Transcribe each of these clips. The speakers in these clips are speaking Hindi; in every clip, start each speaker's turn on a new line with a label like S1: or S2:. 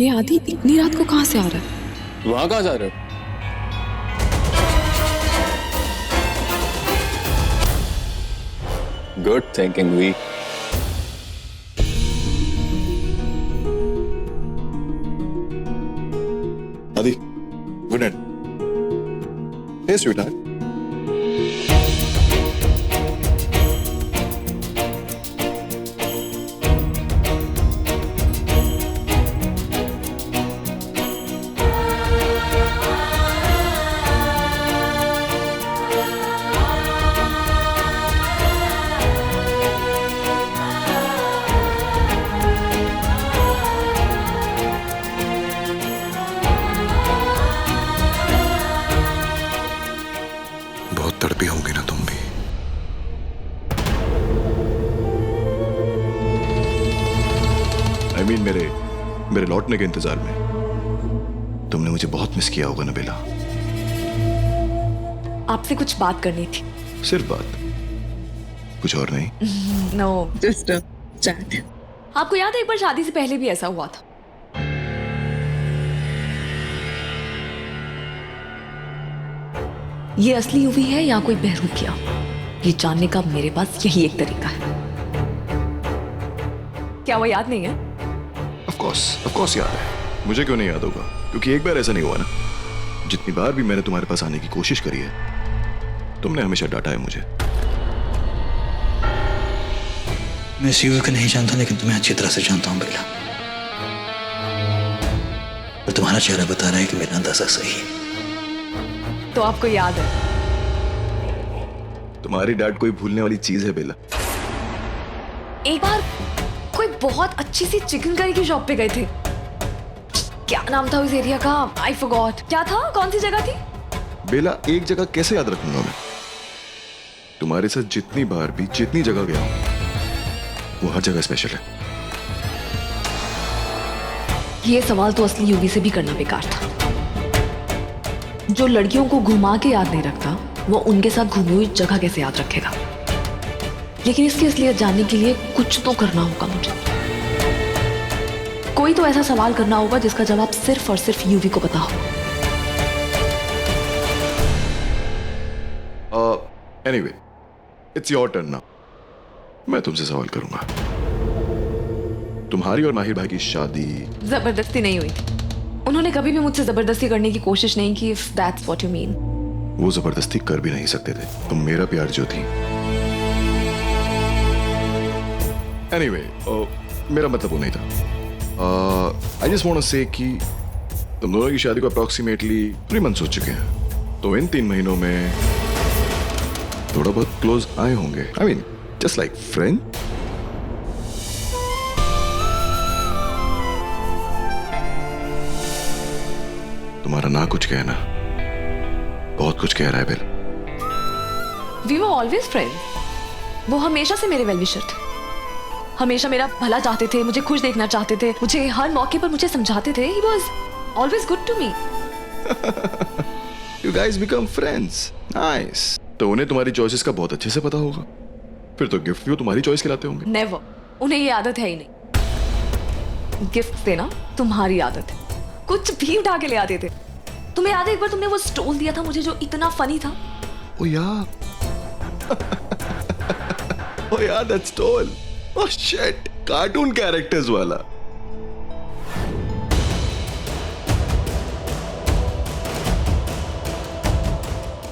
S1: ये आदि इतनी रात को कहाँ से आ रहा है?
S2: वहां कहाँ जा रहे हो? Good thinking we.
S3: आदि, गुड नाइट। Hey sweetheart. बहुत तड़पी होंगी ना तुम भी। I mean, मेरे लौटने के इंतजार में तुमने मुझे बहुत मिस किया होगा ना बेला।
S4: आपसे कुछ बात करनी थी।
S3: सिर्फ बात, कुछ और नहीं?
S4: No,
S1: just chat.
S4: आपको याद है एक बार शादी से पहले भी ऐसा हुआ था? ये असली यूवी है या कोई बहरूपिया, ये जानने का मेरे पास यही एक तरीका है। क्या वो याद नहीं है?
S3: Of course याद है। मुझे क्यों नहीं याद होगा? क्योंकि एक बार ऐसा नहीं हुआ ना। जितनी बार भी मैंने तुम्हारे पास आने की कोशिश करी है, तुमने हमेशा डांटा है मुझे।
S5: मैं इस युवक को नहीं जानता, लेकिन तुम्हें अच्छी तरह से जानता हूं बेला। और तुम्हारा चेहरा बता रहा है कि मेरा अंदाजा सही है।
S4: तो आपको याद है?
S3: तुम्हारी डांट कोई भूलने वाली चीज है बेला।
S4: एक बार कोई बहुत अच्छी सी चिकन करी की शॉप पे गए थे। क्या नाम था उस एरिया का? I forgot. क्या था? कौन सी जगह थी?
S3: बेला, एक जगह कैसे याद रखूंगा मैं? तुम्हारे साथ जितनी बार भी जितनी जगह गया हूं, वो हर जगह स्पेशल है।
S4: ये सवाल तो असली यूवी से भी करना बेकार था। जो लड़कियों को घुमा के याद नहीं रखता, वो उनके साथ घूमी हुई जगह कैसे याद रखेगा? लेकिन इसकी असलियत जानने के लिए कुछ तो करना होगा मुझे। कोई तो ऐसा सवाल करना होगा जिसका जवाब सिर्फ और सिर्फ यूवी को पता हो।
S3: Anyway, it's your turn now. मैं तुमसे सवाल करूंगा। तुम्हारी और माहिर भाई की शादी
S4: जबरदस्ती नहीं हुई। उन्होंने कभी भी मुझसे जबरदस्ती करने की कोशिश नहीं की, if that's what you mean.
S3: वो जबरदस्ती कर भी नहीं सकते थे। तुम मेरा प्यार जो थी। एनीवे, मेरा मतलब वो नहीं था। आई जस्ट वांट टू से कि तुम दोनों की शादी को अप्रॉक्सीमेटली 3 मंथ्स हो चुके हैं। तो इन 3 महीनों में थोड़ा बहुत क्लोज आए होंगे। I mean just like friend. तुम्हारा ना कुछ कहना बहुत कुछ कह रहा है बेल।
S4: We were always friends. वो हमेशा से मेरे वेल विशर थे, हमेशा मेरा भला चाहते थे, मुझे खुश देखना चाहते थे, मुझे हर मौके पर मुझे समझाते थे। He was always good to me.
S3: You guys become friends. Nice. तो उन्हें तुम्हारी चॉइसेस का बहुत अच्छे से पता होगा। फिर तो गिफ्ट भी वो तुम्हारी चॉइस के लाते होंगे।
S4: Never. उन्हें ये आदत है ही नहीं। गिफ्ट देना तुम्हारी आदत है। कुछ भी उठा के ले आते थे। तुम्हें याद है एक बार तुमने वो स्टोल दिया था मुझे जो इतना फनी था?
S3: ओ यार। ओ यार, that stole. Oh shit, cartoon characters वाला।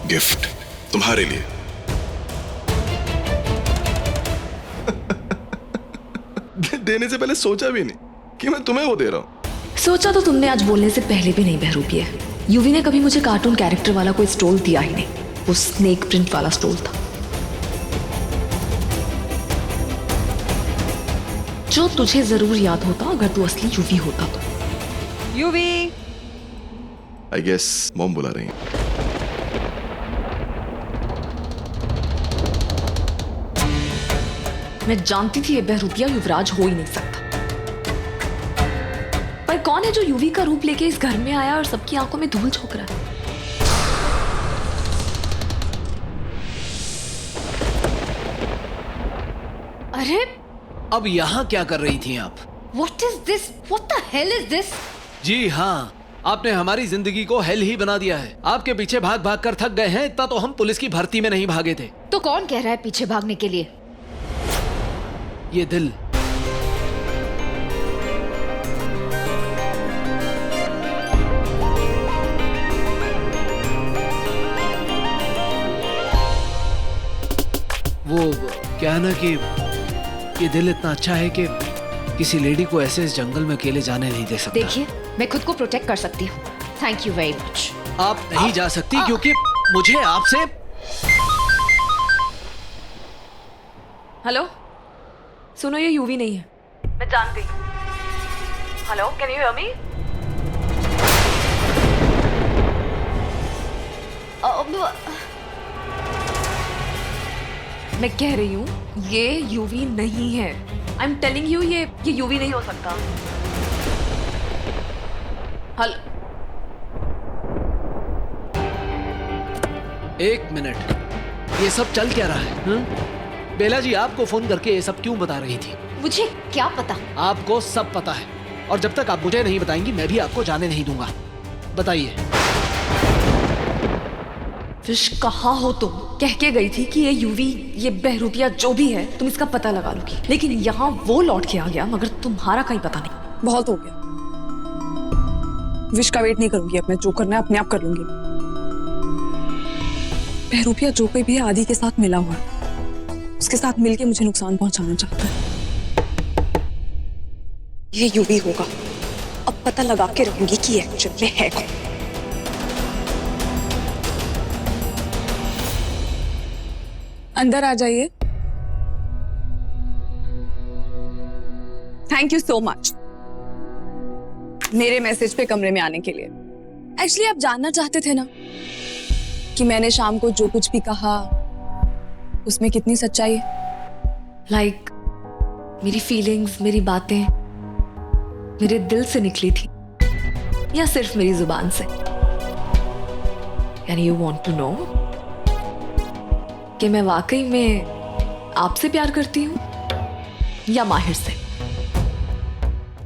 S3: गिफ्ट तुम्हारे लिए। देने से पहले सोचा भी नहीं कि मैं तुम्हें वो दे रहा हूं।
S4: सोचा तो तुमने आज बोलने से पहले भी नहीं बहरूपिया। यूवी ने कभी मुझे कार्टून कैरेक्टर वाला कोई स्टोल दिया ही नहीं। वो स्नेक प्रिंट वाला स्टोल था जो तुझे जरूर याद होता अगर तू असली यूवी होता तो।
S1: यूवी।
S3: आई गेस मॉम बुला रही हैं।
S4: मैं जानती थी ये बहरूपिया युवराज हो ही नहीं सकता। पर कौन है जो यूवी का रूप लेके इस घर में आया और सबकी आंखों में धूल झोंक रहा है?
S6: अरे
S7: अब यहाँ क्या कर रही थी आप?
S6: What is this? What the hell is this?
S2: जी हाँ, आपने हमारी जिंदगी को हेल ही बना दिया है। आपके पीछे भाग भाग कर थक गए हैं, इतना तो हम पुलिस की भर्ती में नहीं भागे थे।
S6: तो कौन कह रहा है पीछे भागने के लिए?
S2: ये दिल। वो क्या है ना कि ये दिल इतना अच्छा है कि किसी लेडी को ऐसे इस जंगल में अकेले जाने नहीं दे सकता।
S6: देखिए, मैं खुद को प्रोटेक्ट कर सकती हूँ। Thank you very much.
S2: आप नहीं जा सकती क्योंकि मुझे आपसे।
S4: हेलो, सुनो, ये यूवी नहीं है। मैं जानती। Hello, can you hear me? मैं कह रही हूँ ये यूवी नहीं है। आई एम टेलिंग यू, ये यूवी नहीं हो सकता। हल
S2: एक मिनट, ये सब चल क्या रहा है? बेला जी आपको फोन करके ये सब क्यों बता रही थी?
S6: मुझे क्या पता?
S2: आपको सब पता है, और जब तक आप मुझे नहीं बताएंगी मैं भी आपको जाने नहीं दूंगा। बताइए।
S4: फिश, कहाँ हो तुम? कह के गई थी कि ये यूवी, ये बहरूपिया जो भी है, तुम इसका पता लगा लोगी, लेकिन यहाँ वो लौट के आ गया मगर तुम्हारा कहीं पता नहीं।
S1: बहुत हो गया। विश का वेट नहीं करूंगी, अब मैं जो करना है अपने आप कर लूंगी। बहरूपिया जो कोई भी है आदि के साथ मिला हुआ है, उसके साथ मिलके मुझे नुकसान पहुंचाना चाहता है। ये यूवी होगा, अब पता लगा के रहूंगी कि एक्चुअल में है कौन। अंदर आ जाइए। थैंक यू सो मच मेरे मैसेज पे कमरे में आने के लिए। एक्चुअली आप जानना चाहते थे ना कि मैंने शाम को जो कुछ भी कहा उसमें कितनी सच्चाई है।
S4: लाइक मेरी फीलिंग्स, मेरी बातें मेरे दिल से निकली थी या सिर्फ मेरी जुबान से? यानी यू वांट टू नो कि मैं वाकई में आपसे प्यार करती हूँ या माहिर से?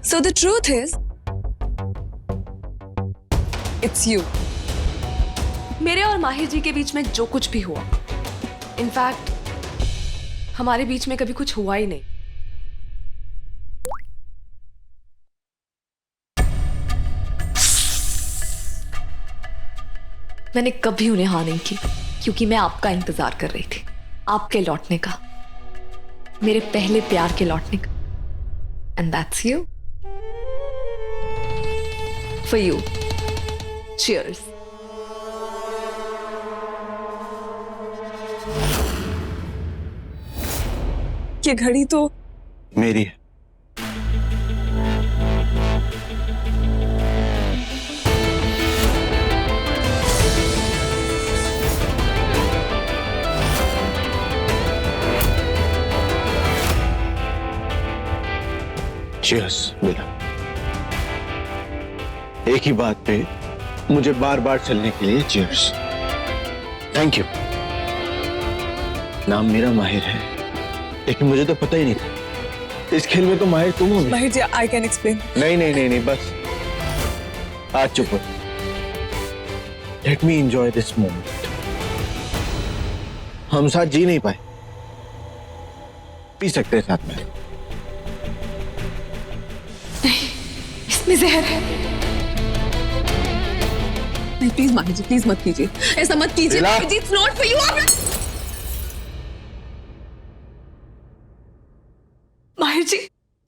S1: So the truth is, it's you.
S4: मेरे और माहिर जी के बीच में जो कुछ भी हुआ, इनफैक्ट हमारे बीच में कभी कुछ हुआ ही नहीं। मैंने कभी उन्हें हाँ नहीं की क्योंकि मैं आपका इंतजार कर रही थी, आपके लौटने का, मेरे पहले प्यार के लौटने का। And that's you. For you, cheers.
S1: ये घड़ी तो
S5: मेरी है। Cheers, बेला। एक ही बात पे मुझे बार बार चलने के लिए cheers। Thank you. नाम मेरा माहिर है, लेकिन मुझे तो पता ही नहीं था इस खेल में तो माहिर तुम हो।
S1: माहिर जी, आई कैन एक्सप्लेन।
S5: नहीं नहीं नहीं नहीं, बस आज चुप हो। Let me enjoy this moment. हम साथ जी नहीं पाए, पी सकते हैं साथ में।
S4: इसमें जहर है।
S1: नहीं, प्लीज माहिर जी, प्लीज मत कीजिए, ऐसा मत कीजिए।
S5: बेला।
S1: माहिर जी, it's not for you।
S4: माहिर जी,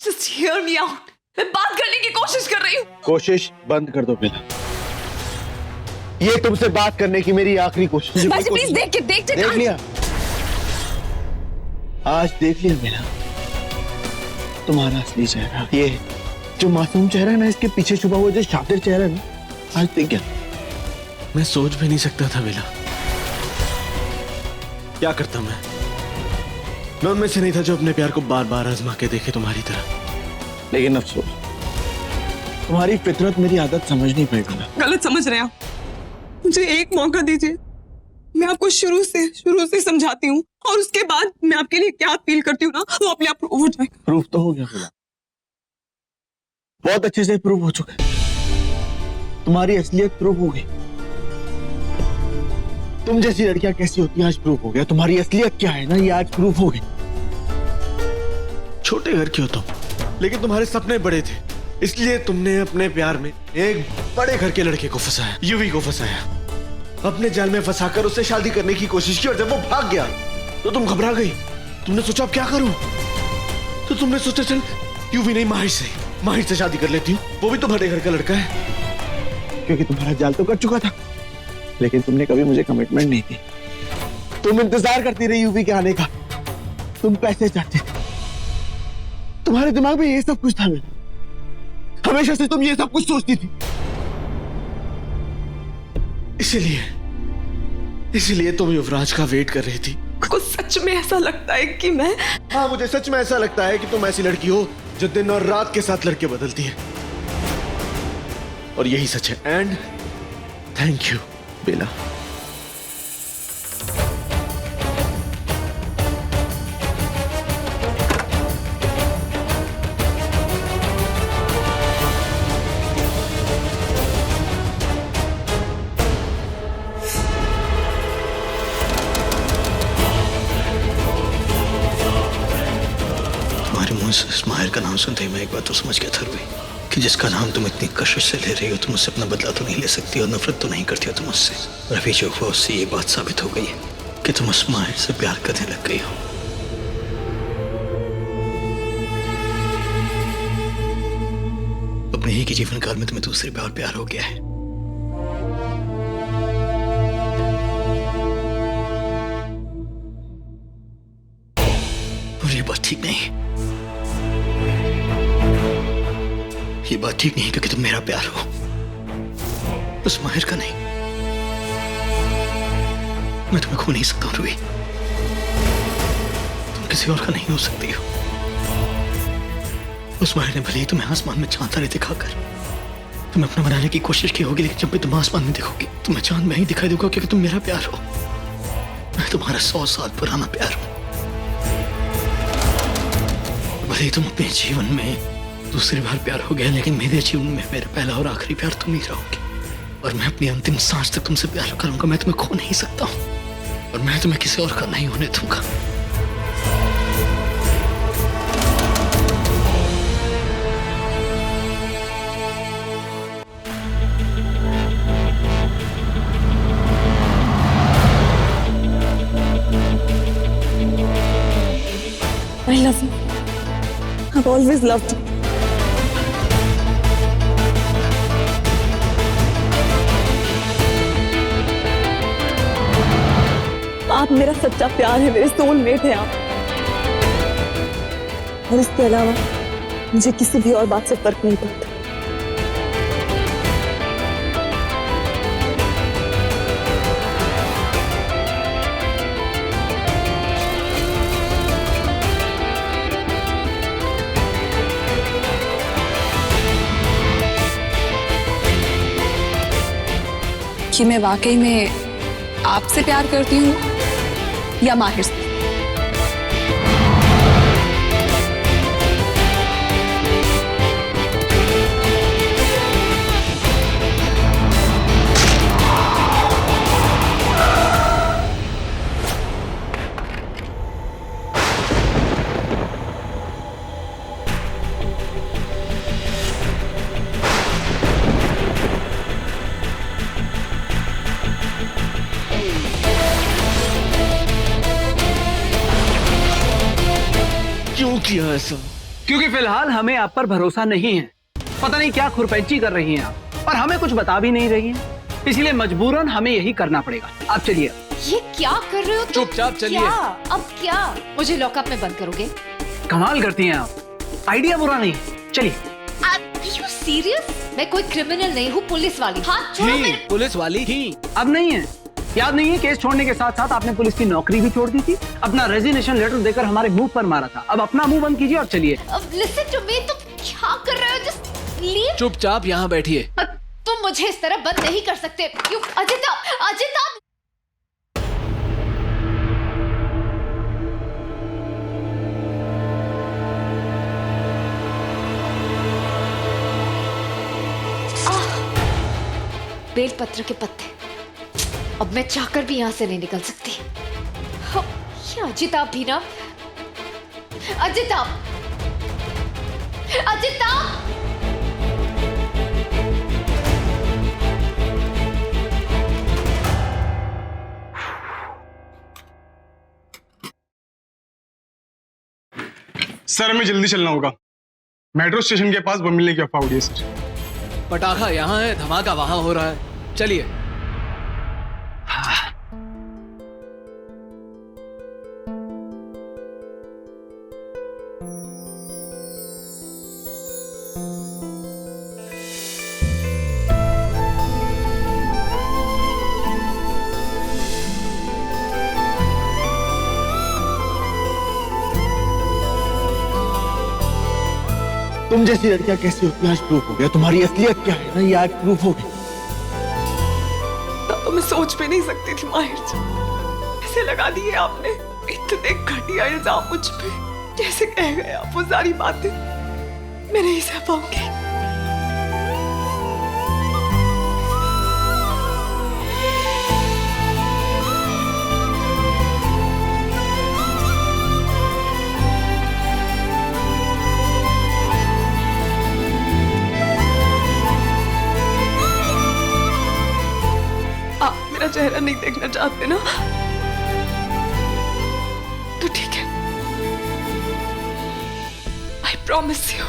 S4: just hear me out। मैं बात करने की कोशिश कर रही हूँ।
S5: कोशिश बंद कर दो बेला। ये तुमसे बात करने की मेरी आखिरी कोशिश।
S1: माहिर जी, प्लीज देख
S5: लिया, आज देख लिया मेरा तुम्हारा असली चेहरा। ये जो मासूम चेहरा है ना, इसके पीछे छुपा हुआ जो शातिर चेहरा है ना, आज देख गया।
S2: मैं सोच भी नहीं सकता था बेला, क्या करता मैं उनमें से नहीं था जो अपने प्यार को बार बार आजमा के देखे तुम्हारी तरह।
S5: लेकिन अफसोस, तुम्हारी फितरत मेरी आदत समझ नहीं पाई बेला।
S1: गलत समझ रहे हैं आप। मुझे एक मौका दीजिए, मैं आपको शुरू से समझाती हूँ, और उसके बाद मैं आपके लिए क्या फील करती हूँ ना, वो अपने आप प्रूव हो जाएगा।
S5: प्रूफ तो हो गया बेला, बहुत अच्छे से प्रूव हो चुका है। तुम्हारी असलियत प्रूव हो गई। तुम जैसी लड़कियां कैसी होती हैं आज प्रूव हो गया। तुम्हारी असलियत क्या है ना, ये आज प्रूव हो गई। छोटे घर के हो तुम, लेकिन तुम्हारे सपने बड़े थे, इसलिए तुमने अपने प्यार में एक बड़े घर के लड़के को फंसाया, यूवी को फंसाया। अपने जाल में फंसाकर उससे शादी करने की कोशिश की और जब वो भाग गया तो तुम घबरा गई। तुमने सोचा अब क्या करूं, तो तुमने सोचा चल यूवी नहीं माहिर से शादी कर लेती हूँ, वो भी तो बड़े घर का लड़का है। क्योंकि तुम्हारा जाल तो कट चुका था, लेकिन तुमने कभी मुझे कमिटमेंट नहीं दी। तुम इंतजार करती रही यूवी के आने का, तुम पैसे चाहते थे, तुम्हारे दिमाग में ये सब कुछ था। मेरा हमेशा से तुम ये सब कुछ सोचती थी, इसीलिए तुम युवराज का वेट कर रही थी।
S1: कुछ सच में ऐसा लगता है कि मैं
S5: हाँ, मुझे सच में ऐसा लगता है कि तुम ऐसी लड़की हो जो दिन और रात के साथ लड़के बदलती है, और यही सच है। एंड थैंक यू बेला।
S7: तुम्हारे मुंह से इस माहिर का नाम सुनते ही मैं एक बात तो समझ गया था रूही, कि जिसका नाम तुम इतनी कशिश से ले रही हो, तुम उससे अपना बदला तो नहीं ले सकती और नफरत तो नहीं करती हो तुम उससे। और अभी जो हुआ उससे ये बात साबित हो गई है कि तुम उस माहिर से प्यार करने लग गई हो। अपने ही के जीवन काल में तुम्हें दूसरे पे और प्यार हो गया है। और ये बात ठीक नहीं, ये बात ठीक नहीं, क्योंकि तुम मेरा प्यार हो, उस माहिर का नहीं। मैं तुम्हें खो नहीं सकता रूही, तुम किसी और का नहीं हो सकती हो। उस माहिर ने भले ही तुम्हें आसमान में चांद तारे दिखाकर तुम्हें अपना बनाने की कोशिश की होगी, लेकिन जब भी तुम आसमान में देखोगे तुम्हें चांद में ही दिखाई दूंगा, क्योंकि तुम मेरा प्यार हो। मैं तुम्हारा 100 साल पुराना प्यार हूं। भले ही तुम अपने जीवन में दूसरी बार प्यार हो गया, लेकिन मेरे जीवन में मेरा पहला और आखिरी प्यार तुम ही रहोगे। और मैं अपनी अंतिम सांस तक तुमसे प्यार करूंगा। मैं तुम्हें खो नहीं सकता हूं, और मैं तुम्हें किसी और का नहीं होने दूंगा।
S1: I love you. I've always loved you. आप मेरा सच्चा प्यार है, मेरे सोलमेट हैं आप। और इसके अलावा मुझे किसी भी और बात से फर्क नहीं पड़ता। कि मैं वाकई में आपसे प्यार करती हूँ या माहिर से।
S5: क्यों किया ऐसा?
S2: क्योंकि फिलहाल हमें आप पर भरोसा नहीं है। पता नहीं क्या खुरपैंची कर रही हैं आप, और हमें कुछ बता भी नहीं रही हैं। इसलिए मजबूरन हमें यही करना पड़ेगा। आप चलिए।
S6: ये क्या कर रहे हो तुम?
S2: चुपचाप चलिए।
S6: क्या? अब क्या मुझे लॉकअप में बंद करोगे?
S2: कमाल करती हैं आप। आइडिया बुरा नहीं है, चलिए।
S6: Are you serious? मैं कोई क्रिमिनल नहीं हूँ, पुलिस वाली। हाथ छोड़ो
S2: थी,
S6: मेरे।
S2: पुलिस वाली थी, अब नहीं है। याद नहीं है, केस छोड़ने के साथ साथ आपने पुलिस की नौकरी भी छोड़ दी थी। अपना रेजिग्नेशन लेटर देकर हमारे मुंह पर मारा था। अब अपना मुंह बंद कीजिए और चलिए।
S6: अब listen to me, तुम क्या कर रहे हो? Just leave.
S2: चुपचाप यहाँ बैठिए।
S6: तुम मुझे इस तरह बंद नहीं कर सकते। अजिता, अजिता। बेलपत्र के पत्ते। अब मैं चाहकर भी यहां से नहीं निकल सकती। हाँ, ये अजिताभ भी ना। अजिताभ, अजिताभ!
S8: सर हमें जल्दी चलना होगा। मेट्रो स्टेशन के पास बम मिलने की अफवाह उड़ी है सर।
S2: पटाखा यहाँ है, धमाका वहां हो रहा है। चलिए।
S5: तुम जैसी लड़कियां कैसी होती हैं आज प्रूफ हो गया। तुम्हारी असलियत क्या है ना, ये आज प्रूफ हो गया।
S9: तब तो मैं सोच भी नहीं सकती थी माहिर जी। ऐसे लगा दिए आपने इतने घटिया इल्जाम मुझ पे। जैसे कह गए आप वो सारी बातें मैं नहीं सह पाऊंगी। मेरा चेहरा नहीं देखना चाहते ना, तो ठीक है। आई प्रॉमिस यू,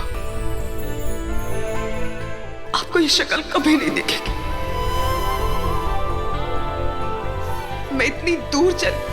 S9: आपको ये शक्ल कभी नहीं दिखेगी। मैं इतनी दूर चली।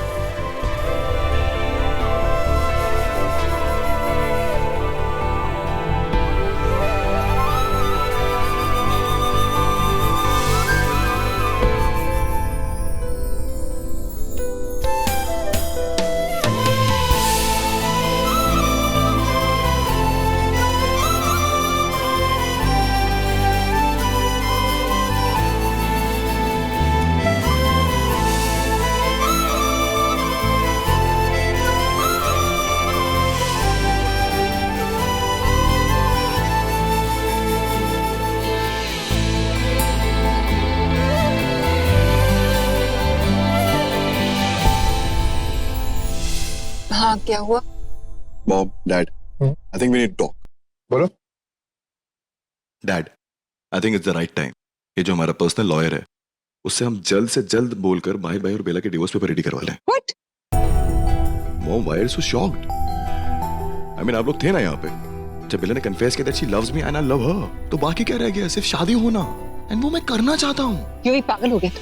S1: हाँ, क्या हुआ?
S3: Mom, Dad, I think we need to talk.
S8: बोलो।
S3: Dad, I think it's the right time. ये जो हमारा पर्सनल लॉयर है, उससे हम जल्द से जल्द बोलकर भाई और बेला के डिवोर्स पेपर रेडी करवा लें।
S1: What?
S3: Mom, why are you so shocked? I mean, आप लोग थे ना यहाँ पे जब बेला ने कन्फेस किया that she loves me and I love her. तो बाकी क्या रह गया? सिर्फ शादी होना, and वो मैं करना चाहता हूँ।
S10: क्यों ही पागल हो गया तू?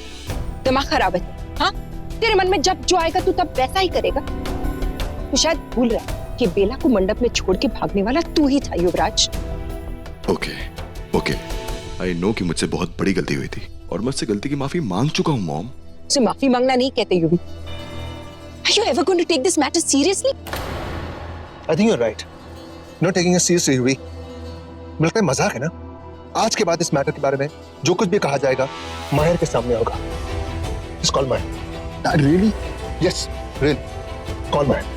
S10: दिमाग खराब है। हाँ, तेरे मन में जब जो आएगा तू तब वैसा ही करेगा। तू शायद भूल रहा है कि बेला को मंडप में छोड़ के भागने वाला तू ही था युवराज।
S3: ओके, आई नो कि मुझसे बहुत बड़ी गलती हुई थी और मैं उससे गलती की माफी मांग चुका हूँ मॉम।
S10: उसे माफी मांगना नहीं कहते युवी। Are you ever going to take this matter seriously?
S11: I think you're right. Not taking it seriously, युवी। मिलता है मजाक है ना। आज के बाद इस मैटर के बारे में जो कुछ भी कहा जाएगा माहिर के सामने होगा। Just call Mahir. Dad, really? Yes, really. Call Mahir.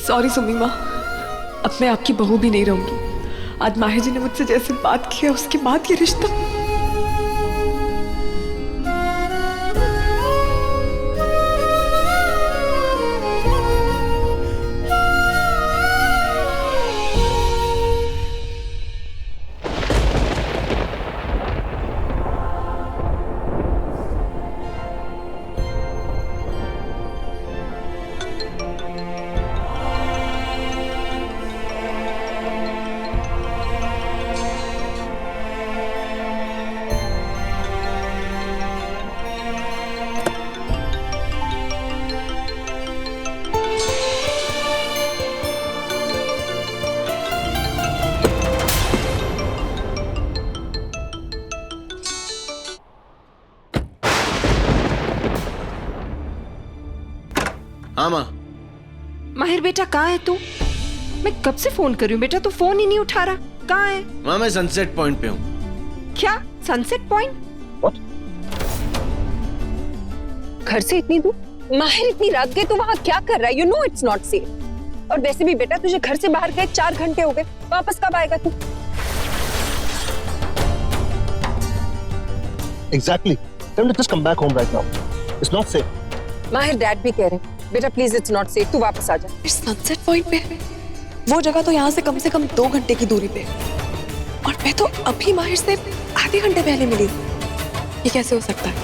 S9: Sorry Sumi माँ, अब मैं आपकी बहू भी नहीं रहूंगी। आज माहिर जी ने मुझसे जैसे बात की है उसके बाद ये रिश्ता।
S5: हाँ माँ।
S10: माहिर बेटा कहाँ है तू? मैं कब से फोन कर रही हूँ बेटा, तू फोन ही नहीं उठा रहा। कहाँ है?
S5: माँ मैं सनसेट पॉइंट पे हूँ।
S10: क्या सनसेट पॉइंट?
S11: What?
S10: घर से इतनी दूर? माहिर इतनी रात गए तो वहाँ क्या कर रहा है? You know it's not safe. और वैसे भी बेटा तुझे घर से बाहर गए 4 घंटे हो गए, वापस कब आएगा तू?
S11: Exactly. Tell him to just come back home right now. It's not safe.
S10: माहिर डैड भी कह रहे हैं बेटा प्लीज इट्स नॉट सेफ, तू वापस आ जा।
S1: इस सनसेट पॉइंट पे वो जगह तो यहाँ से कम 2 घंटे की दूरी पे, और मैं तो अभी माहिर से आधे घंटे पहले मिली। ये कैसे हो सकता है?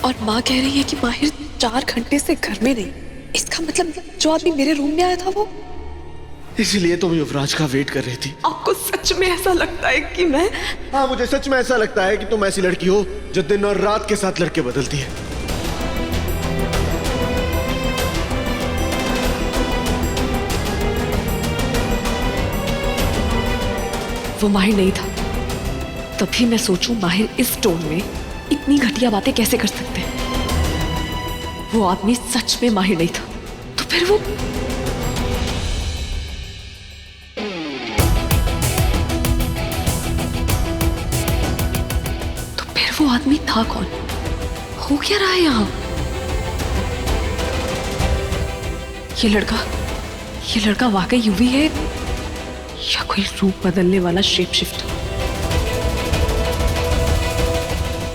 S1: और माँ कह रही है कि माहिर 4 घंटे से घर में नहीं। इसका मतलब जो आदमी मेरे रूम में आया था वो।
S5: इसीलिए तुम युवराज का वेट कर रही थी।
S9: आपको सच में ऐसा लगता है कि मैं?
S5: हाँ मुझे सच में ऐसा लगता है कि तुम ऐसी लड़की हो जो दिन और रात के साथ लड़के बदलती है।
S4: वो माहिर नहीं था, तभी मैं सोचूं माहिर इस टोन में इतनी घटिया बातें कैसे कर सकते हैं। वो आदमी सच में माहिर नहीं था, तो फिर वो आदमी था कौन? हो क्या रहा है यहां? ये लड़का वाकई यूवी है या कोई रूप बदलने वाला शेप शिफ्ट?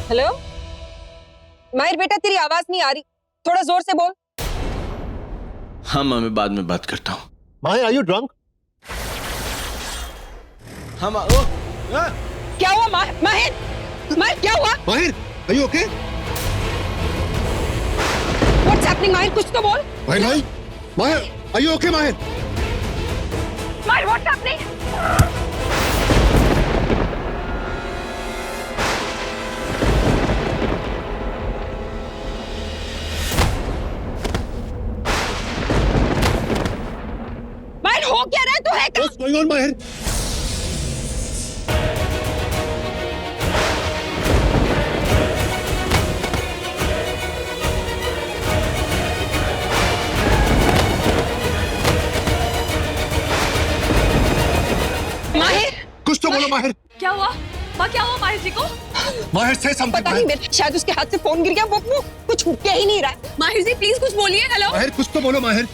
S10: हेलो माहिर बेटा तेरी आवाज नहीं आ रही, थोड़ा जोर से बोल।
S5: हाँ माँ मैं बाद में बात करता हूँ।
S11: Mahir, are you drunk?
S5: हाँ माँ।
S10: क्या हुआ माहिर क्या हुआ?
S11: Mahir, are you okay?
S10: What's happening माहिर, कुछ तो बोल।
S11: Mahir, are you okay, Mahir?
S10: माहिर what's happening? माहिर हो क्या रहा है? तू है क्या?
S11: What's going on, Mahir? कुछ तो बोलो माहिर।
S1: क्या हुआ माँ? क्या हुआ माहिर जी को?
S11: माहिर से समथिंग।
S10: पता नहीं बेटा, शायद उसके हाथ से फोन गिर गया, वो कुछ छूट के ही नहीं रहा है।
S1: माहिर जी प्लीज कुछ बोलिए। हेलो
S11: माहिर कुछ तो बोलो माहिर।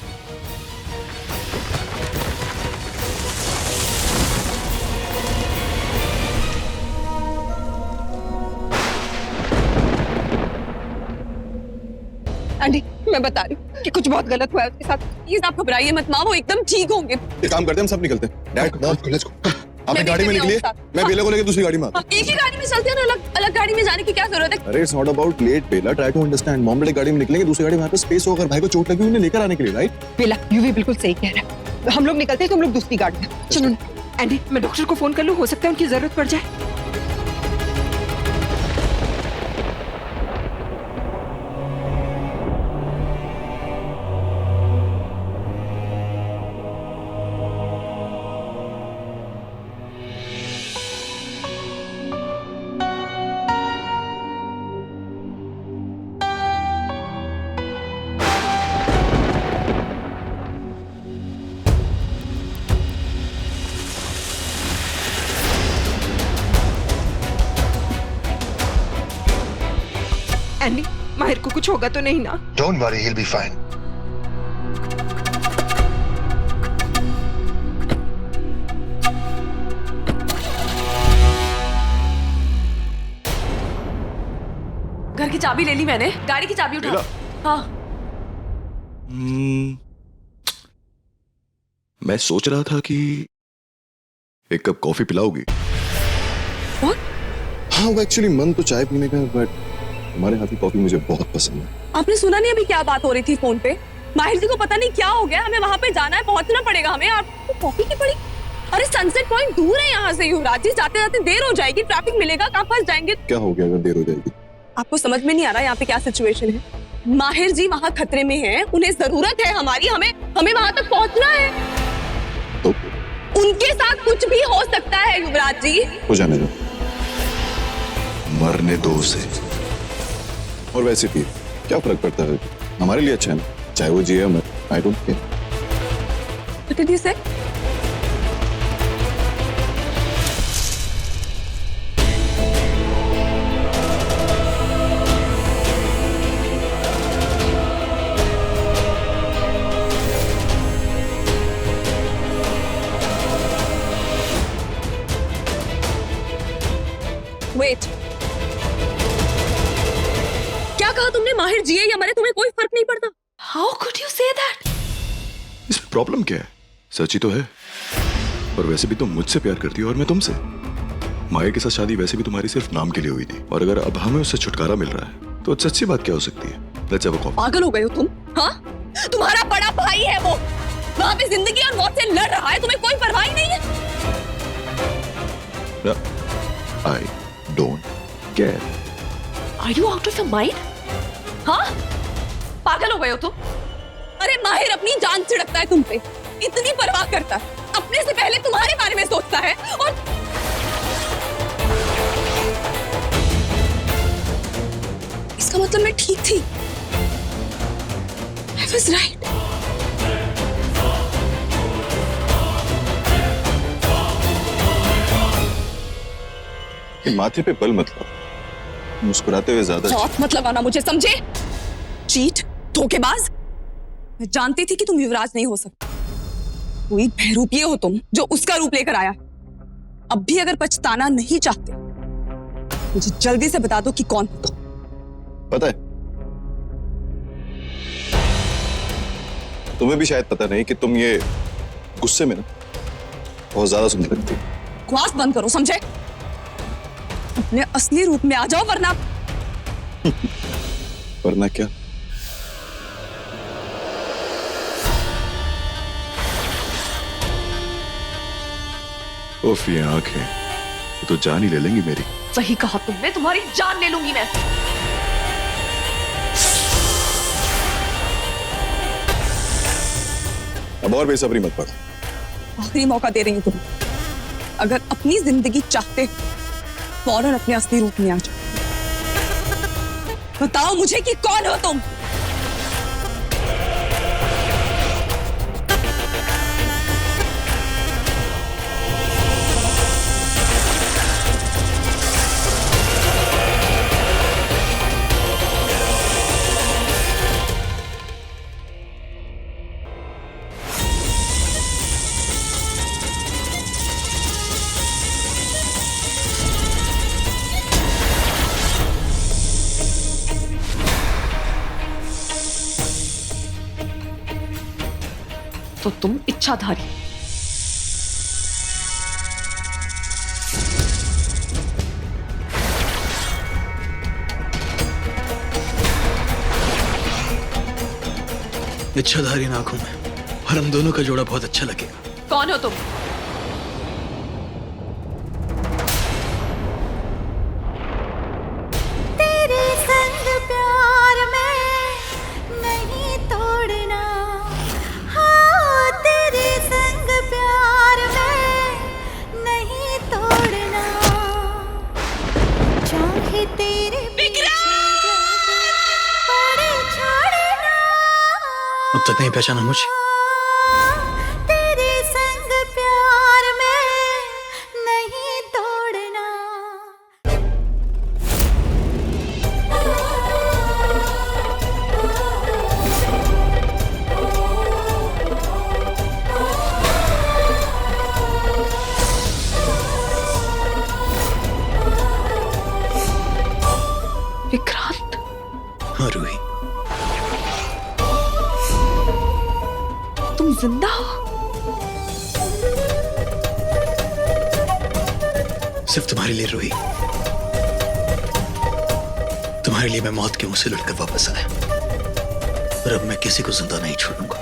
S10: आंटी मैं बता रही हूँ कि कुछ बहुत गलत हुआ है उसके साथ।
S1: प्लीज आप घबराइए मत माँ, वो एकदम ठीक होंगे।
S3: एक काम करते हैं, हम सब निकलते हैं। Dad let's go. आपने
S1: मैं
S3: गाड़ी में
S1: भी
S3: निकलिए,
S1: आऊँ
S3: मैं बेला को लेकर दूसरी गाड़ी में आता
S1: एक ही गाड़ी में चलते हैं ना, अलग अलग गाड़ी में जाने की क्या जरूरत है?
S3: हूं। अरे it's not about let Bela, try to understand. Mom daddy गाड़ी में निकलेंगे, दूसरी गाड़ी में पे स्पेस होकर भाई को चोट लगी उन्हें लेकर आने के लिए, राइट?
S10: बेला यूवी बिल्कुल सही कह रहा है, हम लोग निकलते हैं, तुम लोग दूसरी गाड़ी में चलो। एंडी मैं डॉक्टर को फोन कर लूँ, हो सकता है उनकी जरूरत पड़ जाए। एंडी माहिर को कुछ होगा तो नहीं ना?
S11: Don't worry, he'll be fine.
S1: घर की चाबी ले ली मैंने, गाड़ी की चाबी उठा।
S3: बेला।
S1: हाँ
S3: मैं सोच रहा था कि एक कप कॉफी पिलाओगी?
S1: What?
S3: हाँ वो एक्चुअली मन तो चाय पीने का, बट तुम्हारे हाथ की कॉफी मुझे बहुत पसंद है।
S1: आपने सुना नहीं अभी क्या बात हो रही थी फोन पे? माहिर जी को पता नहीं क्या हो गया, हमें वहां पे जाना है, पहुंचना पड़ेगा हमें। आपको कॉफी की पड़ी? अरे सनसेट पॉइंट दूर है यहाँ से युवराज जी, जाते जाते देर हो जाएगी, ट्रैफिक मिलेगा, कहाँ फंस जाएंगे।
S3: क्या हो गया अगर देर हो जाएगी?
S1: आपको समझ में नहीं आ रहा यहाँ पे क्या सिचुएशन है? माहिर जी वहाँ खतरे में हैं, उन्हें जरूरत है हमारी, हमें वहां तक पहुंचना है।
S3: तो
S1: उनके साथ कुछ भी हो सकता है युवराज जी।
S3: हो जाने दो, मरने दो उसे। और वैसे भी क्या फर्क पड़ता है, हमारे लिए अच्छा है ना, चाहे वो जिए मर। आई don't care.
S1: What did you say? कहा तुमने माहिर जिए या मरे तुम्हें कोई फर्क नहीं पड़ता?
S6: How could you say that?
S3: इसमें प्रॉब्लम क्या है? सच ही तो है। और वैसे भी तुम मुझसे प्यार करती हो और मैं तुमसे। माहिर के साथ शादी वैसे भी तुम्हारी सिर्फ नाम के लिए हुई थी, और अगर अब हमें उससे छुटकारा मिल रहा है तो सच्ची बात क्या हो सकती है? Let's have a coffee.
S1: पागल हो गए हो तुम? हाँ, तुम्हारा बड़ा भाई है वो, वहां पे जिंदगी और मौत से लड़ रहा है, तुम्हें कोई परवाह ही नहीं है।
S3: I don't care.
S6: Are you out of your mind?
S1: हाँ, पागल हो गए हो तुम? अरे माहिर अपनी जान छिड़कता है तुम पे, इतनी परवाह करता है, अपने से पहले तुम्हारे बारे में सोचता है। और इसका मतलब मैं ठीक थी, I was right.
S3: ये माथे पे बल मत लो, मुस्कुराते हुए ज्यादा।
S1: हाथ मत लगाना मुझे, समझे? चीट, धोखेबाज। मैं जानती थी कि तुम युवराज नहीं हो सकते। कोई बहरूपिये हो तुम जो उसका रूप लेकर आया। अब भी अगर पछताना नहीं चाहते मुझे जल्दी से बता दो कि कौन हो तुम।
S3: पता है, तुम्हें भी शायद पता नहीं कि तुम ये गुस्से में ना बहुत ज्यादा सुंदर लगती हो।
S1: बकवास बंद करो, समझे? अपने असली रूप में आ जाओ, वरना
S3: वरना क्या? उफ, ये आंखें, ये तो जान ही ले लेंगी मेरी।
S6: सही कहा तुमने, तुम्हारी जान ले लूंगी मैं।
S3: अब और बेसब्री मत पड़ो।
S1: आखिरी मौका दे रही हूं तुम्हें, अगर अपनी जिंदगी चाहते फौरन अपने असली रूप में आ जाओ। बताओ मुझे कि कौन हो तुम?
S6: तो तुम इच्छाधारी।
S7: इच्छाधारी आंखों में, और हम दोनों का जोड़ा बहुत अच्छा लगेगा।
S6: कौन हो तुम?
S12: तेरे संग प्यार में नहीं तोड़ना, हाँ तेरे संग प्यार में नहीं तोड़ना, चाहे तेरे पड़े छोड़ना।
S7: अब तक नहीं पहचाना मुझे?
S12: तेरे संग प्यार में नहीं तोड़ना।
S6: विक्रांत।
S7: हाँ रूही,
S6: तुम जिंदा हो?
S7: सिर्फ तुम्हारे लिए रूही, तुम्हारे लिए मैं मौत के मुंह से लुटकर वापस आया, और अब मैं किसी को जिंदा नहीं छोड़ूंगा।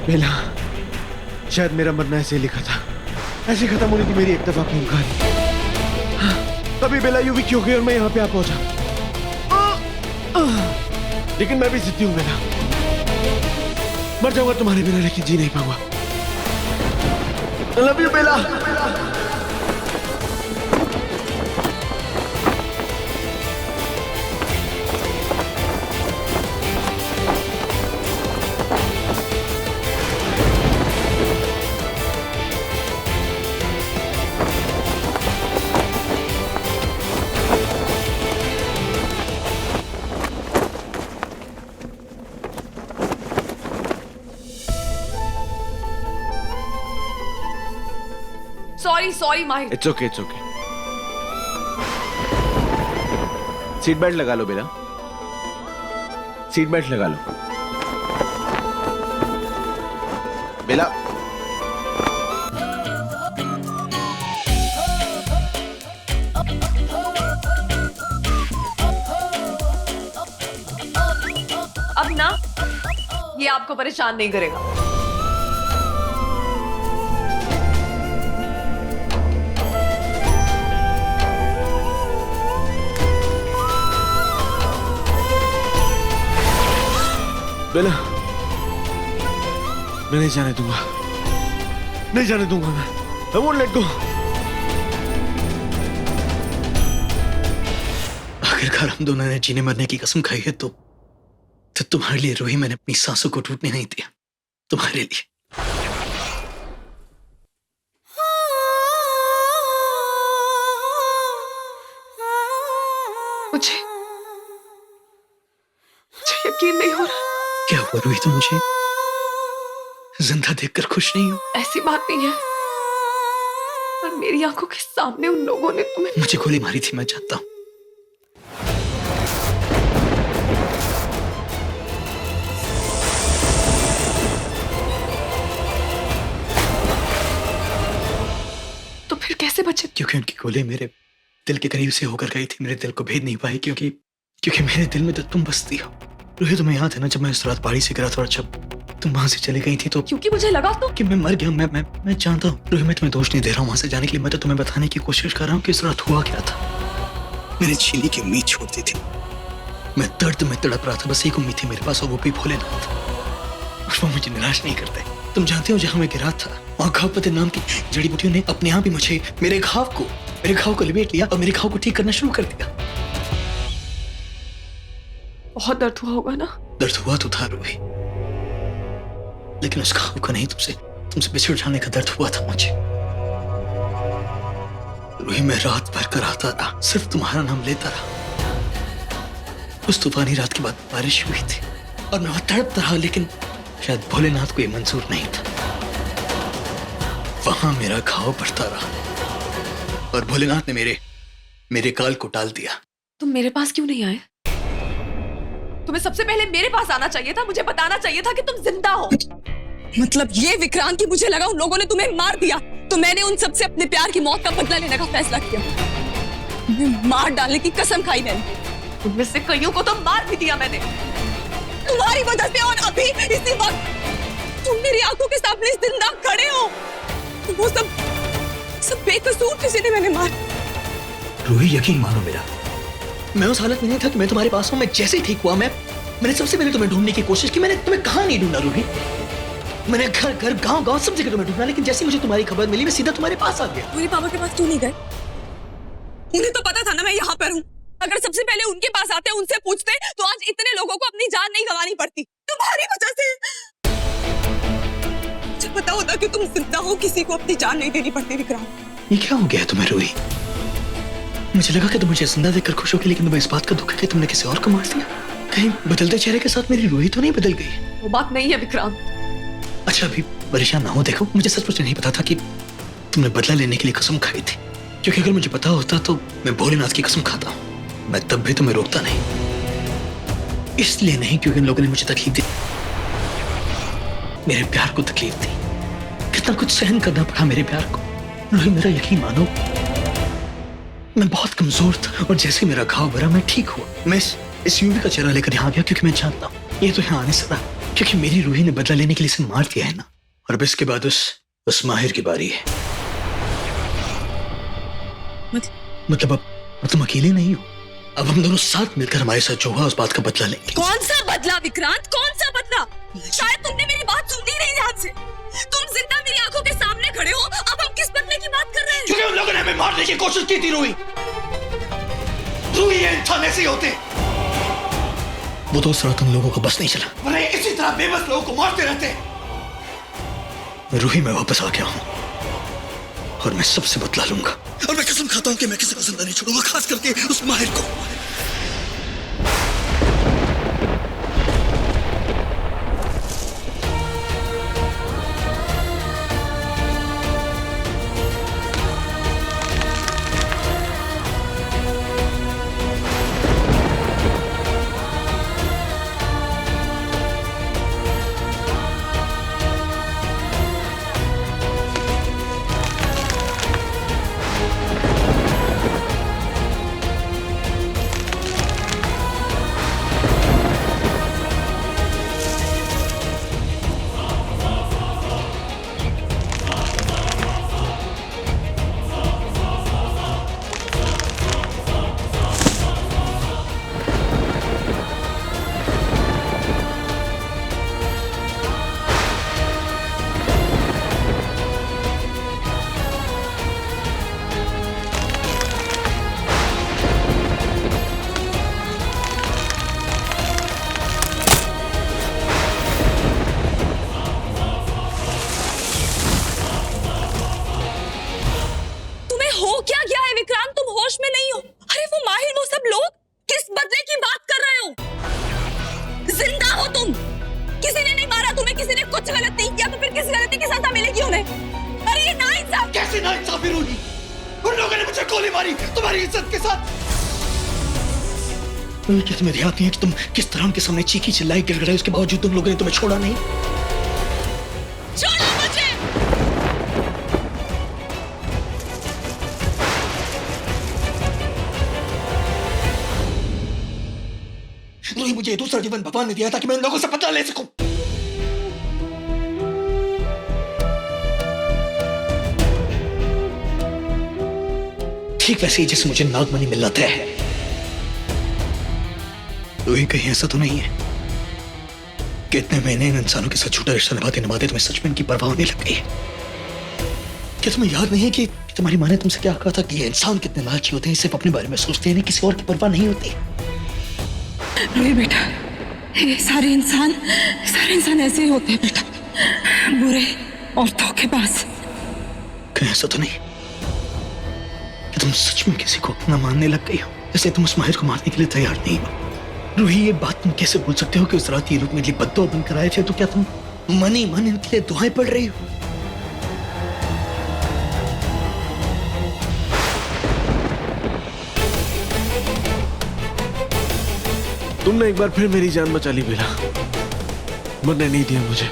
S5: बेला, शायद मेरा मरना ऐसे ही लिखा था, ऐसे खत्म होने की मेरी एक दफा की कहानी। तभी बेला यूं भी क्यों गई और मैं यहाँ पे आ पहुंचा। लेकिन मैं भी जिद्दी हूँ बेला, मर जाऊंगा तुम्हारे बिना लेकिन जी नहीं पाऊंगा। I love you Bela.
S6: Sorry Mahir.
S5: It's okay, it's okay. Seat belt लगा लो बेला, सीट बेल्ट लगा लो बेला।
S6: अब ना ये आपको परेशान नहीं करेगा।
S5: बेला, मैं नहीं जाने दूंगा, नहीं जाने दूंगा मैं। I won't let go।
S7: आखिरकार हम दोनों ने जीने मरने की कसम खाई है, तो तुम्हारे लिए रूही मैंने अपनी सांसों को टूटने नहीं दिया, तुम्हारे लिए।
S9: मुझे यकीन नहीं हो रहा।
S7: क्या हुआ रूही, तुम मुझे जिंदा देखकर खुश नहीं हो?
S9: ऐसी बात नहीं है, पर मेरी आंखों के सामने उन लोगों ने तुम्हें।
S7: मुझे गोली मारी थी, मैं जानता हूं।
S9: तो फिर कैसे बचे?
S7: क्योंकि उनकी गोली मेरे दिल के करीब से होकर गई थी, मेरे दिल को भेद नहीं पाई, क्योंकि मेरे दिल में तो तुम बसती हो। रूही, तुम्हें याद है ना जब मैं उस रात पहाड़ी से गिरा था और जब तुम वहां से चली गई थी, तो
S9: क्योंकि मुझे लगा तो
S7: कि मैं मर गया। मैं जानता हूँ रूही, मैं तुम्हें दोष नहीं दे रहा हूँ वहां से जाने के लिए। मैं तो तुम्हें बताने की कोशिश कर रहा हूँ कि उस रात हुआ क्या था। मैंने जीने की उम्मीद छोड़ दी थी, मैं दर्द में तड़प रहा था, बस एक उम्मीद थी मेरे पास, और वो भी भोलेनाथ। और वो मुझे निराश नहीं करते। तुम जानते हो जहां मैं गिरा था वहां घावपति नाम की जड़ी बूटियों ने अपने आप ही मुझे मेरे घाव को लिपेट लिया और मेरे घाव को ठीक करना शुरू कर दिया।
S9: बहुत दर्द हुआ होगा ना?
S7: दर्द हुआ तो था रूही, लेकिन उस घाव का नहीं, तुमसे बिछड़ जाने का दर्द हुआ था मुझे। रूही, मैं रात भर कराता रहा, सिर्फ तुम्हारा नाम लेता रहा। उस तूफानी रात के बाद बारिश हुई थी और मैं वहां तड़पता रहा, लेकिन शायद भोलेनाथ को ये मंजूर नहीं था। वहां मेरा घाव बढ़ता रहा और भोलेनाथ ने मेरे काल को टाल दिया।
S9: तुम मेरे पास क्यों नहीं आए? तुम्हें सबसे पहले मेरे पास आना चाहिए था, मुझे बताना चाहिए था कि तुम जिंदा हो।
S1: मतलब ये विक्रांत की मुझे लगा उन लोगों ने तुम्हें मार दिया, तो मैंने उन सबसे अपने प्यार की मौत का बदला लेने का फैसला किया। तुम्हें मार डालने की कसम खाई मैंने।
S9: उनमें से कईयों को तो मार भी दिया मैंने,
S1: तुम्हारी वजह से, और अभी इसी वक्त तुम मेरी आंखों के सामने जिंदा खड़े हो। वो सब बेकसूर किसी ने मैंने मार।
S7: रूही, यकीन मानो मेरा, मैं उस हालत में नहीं था कि मैं तुम्हारे पास हूं। मैं जैसे ही ठीक हुआ मैंने सबसे पहले तुम्हें ढूंढने की कोशिश की। मैंने तुम्हें कहां नहीं ढूंढा रूही, मैंने घर गांव सब जगह तुम्हें ढूंढा, लेकिन जैसे मुझे तुम्हारी खबर मिली मैं सीधा तुम्हारे पास आ गया।
S1: मेरे पापा के पास क्यों नहीं गए? उन्हें तो पता था ना मैं यहाँ पर हूँ। अगर सबसे पहले उनके पास आते, उनसे पूछते, तो आज इतने लोगों को अपनी जान नहीं गंवानी पड़ती। तुम्हारी वजह से मुझे पता होता कि तुम जिंदा हो, किसी को अपनी जान नहीं देनी पड़ती। विक्रांत,
S7: ये क्या हो गया तुम्हें रूही? मुझे लगा कि तुम मुझे जिंदा देखकर खुश होगी, लेकिन तुम्हें इस बात का दुख है कि तुमने किसी और को मार दिया। कहीं बदलते चेहरे के साथ मेरी रूही तो नहीं बदल गई?
S9: वो बात नहीं है विक्रांत।
S7: अच्छा, अभी परेशान ना हो। देखो, मुझे सचमुच नहीं पता था कि तुमने बदला लेने के लिए कसम खाई थी, क्योंकि अगर मुझे पता होता तो मैं भोलेनाथ की कसम खाता हूँ। मैं तब भी तुम्हें रोकता नहीं, इसलिए नहीं क्योंकि इन लोगों ने मुझे तकलीफ दी, मेरे प्यार को तकलीफ दी। कितना कुछ सहन करना पड़ा मेरे प्यार को। रूही, मेरा यकीन मानो, मैं बहुत कमजोर था और जैसे मेरा घाव भरा मैं ठीक हुआ। मैं इस यूवी का चेहरा लेकर यहाँ गया क्योंकि मैं जानता हूँ ये तो यहाँ आने से था, क्योंकि मेरी रूही ने बदला लेने के लिए इसे मार दिया है ना। और अब इसके बाद उस माहिर की बारी है। मतलब अब तुम अकेले नहीं हो, अब हम दोनों साथ मिलकर हमारे साथ जो हुआ उस बात का बदला लेंगे।
S1: कौन सा बदला विक्रांत, कौन सा बदला? शायद तुमने मेरी बात सुनी नहीं ध्यान से। तुम जिंदा मेरी आंखों के सामने खड़े हो, अब हम किस बदले की बात कर रहे हैं?
S7: क्योंकि उन लोगों ने हमें मारने की कोशिश की थी रूही। रूही, ये इंसान ऐसे ही होते। वो तो उस रात उन लोगों को बस नहीं चला, वरना इसी तरह बेबस लोगों को मारते रहते। रूही, मैं वापस आ गया हूं और मैं सबसे बदला लूंगा, और मैं कसम खाता हूं कि मैं किसी को जिंदा नहीं छोड़ूंगा, खास करके उस माहिर को। भी रूही? उन लोगों ने मुझे गोली मारी तुम्हारी इज्जत के साथ। क्या तुम्हें याद नहीं है कि तुम किस तरह उनके सामने चीखी चिल्लाई गिड़गिड़ाई, उसके बावजूद तुम लोगों ने तुम्हें छोड़ा नहीं?
S1: छोड़ो मुझे।
S7: रूही, मुझे दूसरा जीवन भगवान ने दिया था कि मैं इन लोगों से बदला ले सकूं। ठीक वैसे ही जैसे मुझे नागमणि मिलना तय है। रूही, कहीं ऐसा तो नहीं है कि इतने महीने इन इंसानों के साथ झूठा रिश्ता निभाते निभाते तुम्हें सच में इनकी परवाह होने लग गई है? क्या तुम्हें याद नहीं है कि तुम्हारी माँ ने तुमसे क्या कहा था कि ये इंसान कितने लालची होते हैं, सिर्फ अपने बारे में सोचते हैं, किसी और की परवाह नहीं होती?
S10: रूही बेटा, ये सारे इंसान ऐसे ही होते हैं बेटा, बुरे और धोखेबाज।
S7: कहीं ऐसा तो नहीं कि तुम सच में किसी को अपना मानने लग गई हो, इसलिए तुम उस माहिर को मारने के लिए तैयार नहीं हो? रूही, ये बात तुम कैसे बोल सकते हो कि उस रात ये लोग मेरे लिए बद्दुआ बनकर आए थे? तो क्या तुम मन ही मन इनके लिए दुआएं पढ़ रही हो?
S5: तुमने एक बार फिर मेरी जान बचा ली बेला, मरने नहीं दिया मुझे।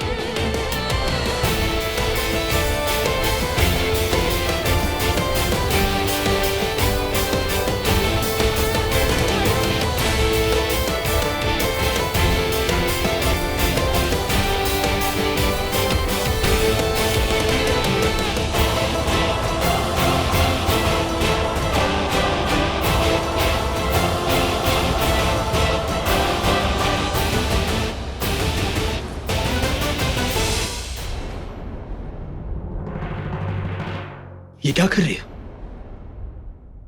S7: ये क्या कर रही है?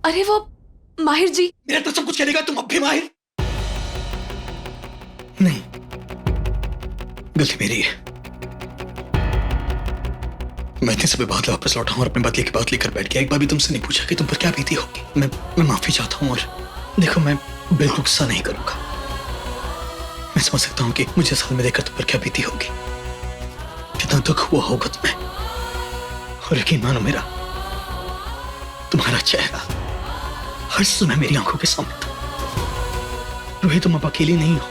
S4: अरे वो माहिर जी।
S7: मेरा तो सब कुछ करेगा, तुम अब भी माहिर? नहीं, गलती मेरी है। मैं इतने समय बाद वापस लौटा हूं और अपने बदले की बात लेकर बैठ गया। एक बार भी तुमसे नहीं पूछा कि तुम पर क्या बीती होगी। मैं माफी चाहता हूं, और देखो, मैं बिल्कुल गुस्सा नहीं करूंगा। मैं समझ सकता हूं कि मुझे साल में देखकर तुम पर क्या बीती होगी, कितना दुख हुआ होगा तुम्हें। और यकीन मानो, मेरा तुम्हारा चेहरा हर समय मेरी आंखों के सामने था। रूही, तुम अब अकेली नहीं हो।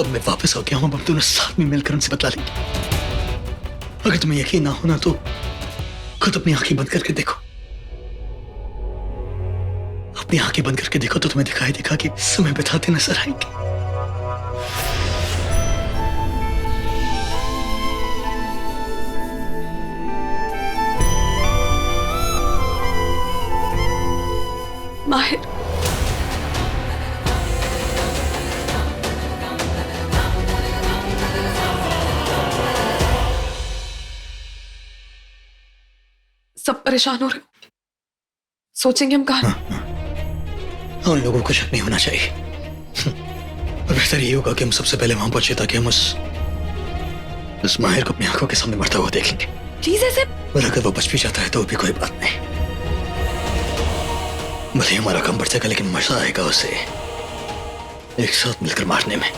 S7: अब मैं वापस आ गया हूं, अब दोनों साथ में मिलकर उनसे बदला लेंगे। अगर तुम्हें यकीन ना होना तो खुद अपनी आंखें बंद करके देखो। अपनी आंखें बंद करके देखो तो तुम्हें दिखाई देगा कि समय बिताते नजर आएंगे।
S4: माहिर, सब परेशान हो रहे, सोचेंगे हम कहा।
S7: उन लोगों को शक नहीं होना चाहिए। और बेहतर ये होगा कि हम सबसे पहले वहां पहुंचे ताकि हम उस माहिर को अपनी आंखों के सामने मरता हुआ देखेंगे।
S4: प्लीज ऐसे।
S7: और अगर वो बच भी जाता है तो भी कोई बात नहीं, भले हमारा काम बढ़ जाएगा, लेकिन मजा आएगा उसे एक साथ मिलकर मारने में।